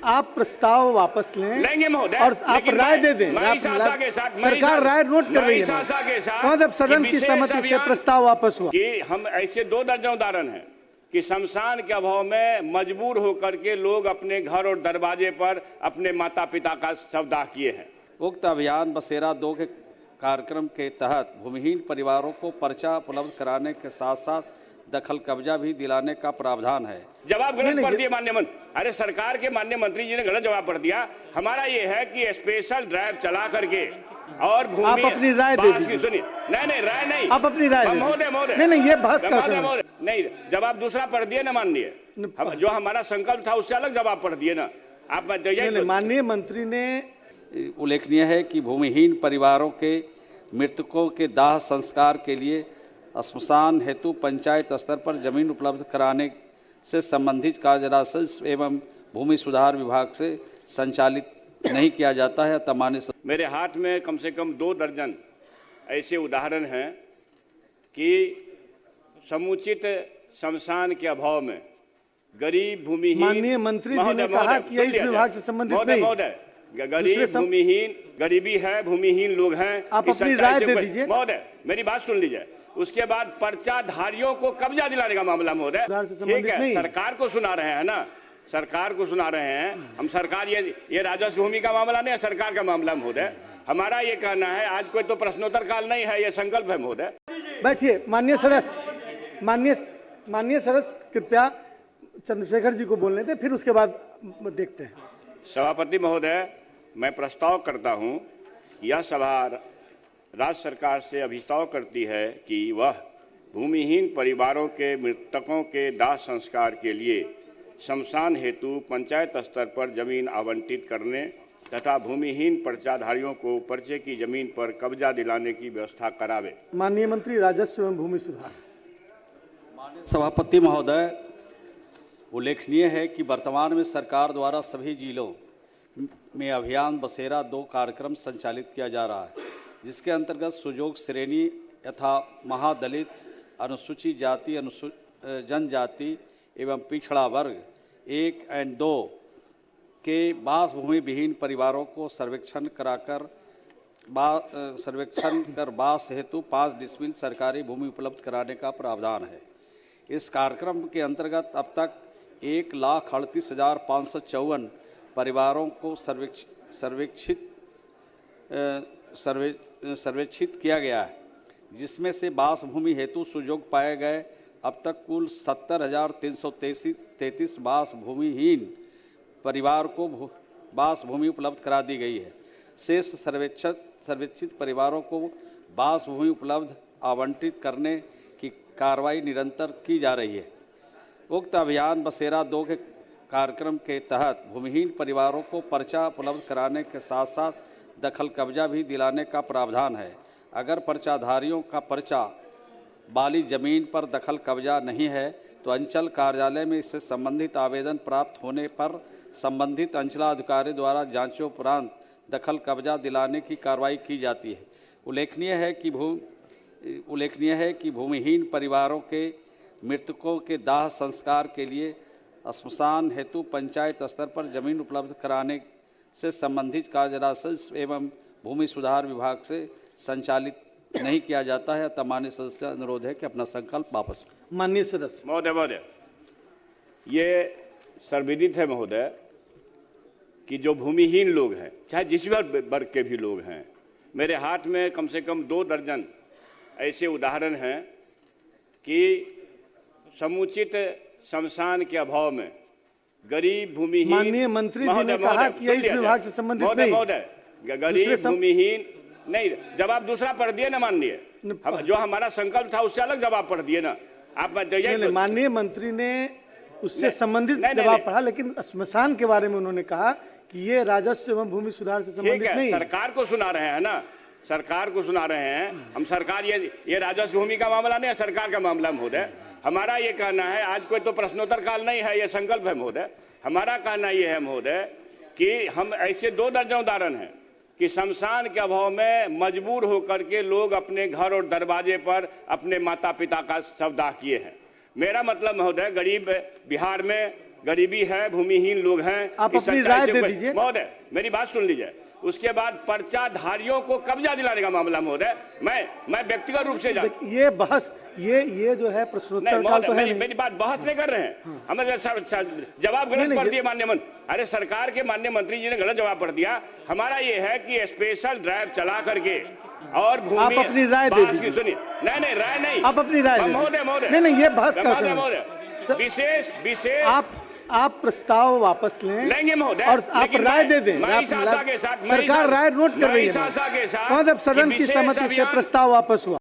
आप प्रस्ताव वापस लेंगे महोदय और आप राय दे दें। सरकार राय नोट कर रही है मतलब सदन की सहमति से प्रस्ताव वापस हुआ कि हम ऐसे 2 दर्जन उदाहरण हैं कि शमशान के अभाव में मजबूर होकर के लोग अपने घर और दरवाजे पर अपने माता पिता का शवदाह किए हैं। उक्त अभियान बसेरा 2 के कार्यक्रम के तहत भूमिहीन परिवारों को पर्चा उपलब्ध कराने के साथ साथ दखल कब्जा भी दिलाने का प्रावधान है। जवाब गलत पढ़ दिया माननीय मंत्री। अरे सरकार के माननीय मंत्री जी ने गलत जवाब पढ़ दिया। हमारा ये है कि स्पेशल ड्राइव चला करके और भूमि आप अपनी राय दे दीजिए। सुनिए, नहीं राय नहीं, आप अपनी राय महोदय नहीं ये बहस कर नहीं, जवाब दूसरा पढ़ दिए ना माननीय। जो हमारा संकल्प था उससे अलग जवाब पढ़ दिए ना आप। माननीय मंत्री ने उल्लेखनीय है कि भूमिहीन परिवारों के मृतकों के दाह संस्कार के लिए श्मशान हेतु पंचायत स्तर पर जमीन उपलब्ध कराने से संबंधित कार्य राजस्व एवं भूमि सुधार विभाग से संचालित नहीं किया जाता है। तमाने मेरे हाथ में कम से कम 2 दर्जन ऐसे उदाहरण हैं कि समुचित शमशान के अभाव में गरीब भूमिहीन, माननीय मंत्री जी ने कहा कि इस विभाग से संबंधित नहीं। महोदय गरीब भूमिहीन, गरीबी है, भूमिहीन लोग हैं। आप अपनी राय दे दीजिए। महोदय मेरी बात सुन लीजिए। उसके बाद पर्चाधारियों को कब्जा दिलाने का मामला महोदय ठीक है, सरकार को सुना रहे हैं ना, सरकार को सुना रहे हैं हम। सरकार ये राजस्व भूमि का मामला नहीं है, सरकार का मामला महोदय। हमारा ये कहना है, आज कोई तो प्रश्नोत्तर काल नहीं है, ये संकल्प है महोदय। बैठिए माननीय सदस्य, माननीय सदस्य कृपया चंद्रशेखर जी को बोलने दें, फिर उसके बाद देखते हैं। सभापति महोदय, मैं प्रस्ताव करता हूं, यह सभा राज्य सरकार से अभिस्ताव करती है कि वह भूमिहीन परिवारों के मृतकों के दाह संस्कार के लिए शमशान हेतु पंचायत स्तर पर जमीन आवंटित करने तथा भूमिहीन पर्चाधारियों को पर्चे की जमीन पर कब्जा दिलाने की व्यवस्था करावे। माननीय मंत्री राजस्व एवं भूमि सुधार। सभापति महोदय, उल्लेखनीय है कि वर्तमान में सरकार द्वारा सभी जिलों में अभियान बसेरा 2 कार्यक्रम संचालित किया जा रहा है, जिसके अंतर्गत सुजोग श्रेणी यथा महादलित, अनुसूचित जाति, जनजाति एवं पिछड़ा वर्ग 1 और 2 के बास भूमि विहीन परिवारों को सर्वेक्षण कर बास हेतु 5 डिसमिल सरकारी भूमि उपलब्ध कराने का प्रावधान है। इस कार्यक्रम के अंतर्गत अब तक 1,38,554 परिवारों को सर्वेक्षित किया गया है, जिसमें से बास भूमि हेतु सुजोग पाए गए अब तक कुल 70,333 बास भूमिहीन परिवार को बास भूमि उपलब्ध करा दी गई है। शेष सर्वेक्षित परिवारों को बास भूमि उपलब्ध आवंटित करने की कार्रवाई निरंतर की जा रही है। उक्त अभियान बसेरा 2 के कार्यक्रम के तहत भूमिहीन परिवारों को पर्चा उपलब्ध कराने के साथ साथ दखल कब्जा भी दिलाने का प्रावधान है। अगर पर्चाधारियों का पर्चा वाली जमीन पर दखल कब्जा नहीं है तो अंचल कार्यालय में इससे संबंधित आवेदन प्राप्त होने पर संबंधित अंचलाधिकारी द्वारा जांचोपरांत दखल कब्जा दिलाने की कार्रवाई की जाती है। उल्लेखनीय है कि भूमिहीन परिवारों के मृतकों के दाह संस्कार के लिए श्मशान हेतु पंचायत स्तर पर जमीन उपलब्ध कराने से संबंधित कार्य राजस्व एवं भूमि सुधार विभाग से संचालित नहीं किया जाता है। तमाने सदस्य अनुरोध है कि अपना संकल्प वापस। माननीय सदस्य महोदय, ये सर्वविदित है महोदय कि जो भूमिहीन लोग हैं, चाहे जिस भी वर्ग के भी लोग हैं, मेरे हाथ में कम से कम 2 दर्जन ऐसे उदाहरण हैं कि समुचित शमशान के अभाव में गरीब भूमिहीन। माननीय मंत्री जी ने कहा कि इस विभाग से संबंधित नहीं। महोदय गरीब भूमिहीन नहीं, जवाब दूसरा पढ़ दिए ना माननीय। जो हमारा संकल्प था उससे अलग जवाब पढ़ दिए ना आप। माननीय मंत्री ने उससे संबंधित जवाब पढ़ा, लेकिन श्मशान के बारे में उन्होंने कहा कि ये राजस्व एवं भूमि सुधार से संबंधित नहीं। सरकार को सुना रहे हैं ना, सरकार को सुना रहे हैं हम। सरकार ये राजस्व भूमि का मामला नहीं है, सरकार का मामला महोदय। हमारा ये कहना है, आज कोई तो प्रश्नोत्तर काल नहीं है, ये संकल्प है महोदय। हमारा कहना ये है महोदय कि हम ऐसे 2 दर्जन उदाहरण हैं कि शमशान के अभाव में मजबूर होकर के लोग अपने घर और दरवाजे पर अपने माता पिता का शवदाह किए हैं। मेरा मतलब महोदय, गरीब बिहार में गरीबी है, भूमिहीन लोग हैं। आप इस अपनी सच्चाई राय से दे कोई- दीजिए। महोदय मेरी बात सुन लीजिए। उसके बाद पर्चाधारियों को कब्जा दिलाने का मामला महोदय, मैं व्यक्तिगत रूप से ये बहस ये जो है प्रश्नोत्तर काल महोदय, तो है नहीं। मेरी बात बहस नहीं कर रहे हैं। हमें जवाब नहीं, गलत पढ़ ये- दिए माननीय मंत्री। अरे सरकार के माननीय मंत्री जी ने गलत जवाब पढ़ दिया। हमारा ये है कि स्पेशल ड्राइव चला करके और भूमि आप अपनी राय दे दीजिए। सुनिए, नहीं राय नहीं, आप अपनी राय दे दीजिए। महोदय नहीं ये बहस का महोदय विषय महोदय सर, विशेष आप प्रस्ताव वापस लें लेंगे महोदय, और आप लेकिन राय दे दें। मैं इस आशा के साथ सरकार राय नोट कर रही है। इस आशा के साथ कौन जब सदन कि की विशेष सहमति से अभियान- प्रस्ताव वापस हुआ।